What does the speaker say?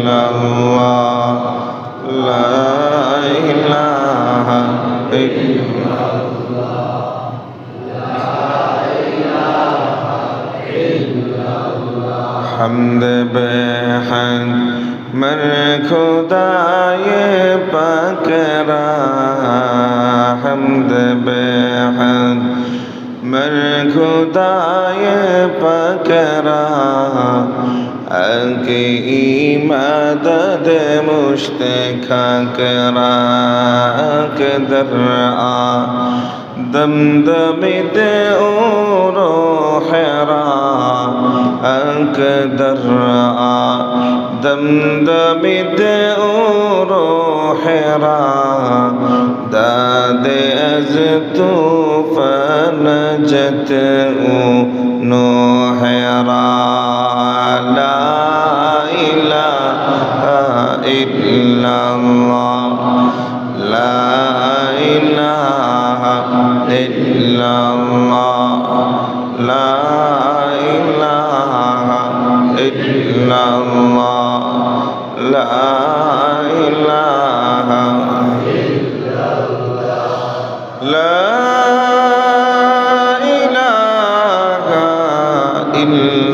illallah, la ilaha illallah, hamd behand mer khudaye pak ra, hamd behand mer khudaye pak ra, anke imadad mushtaq ra, kadar دمدمت روح را أقدر دمدمت روح را داد از تو فنجت نوح را لا إله إلا الله لا إله إلا الله لا إله إلا الله لا إله إلا الله لا إله إلا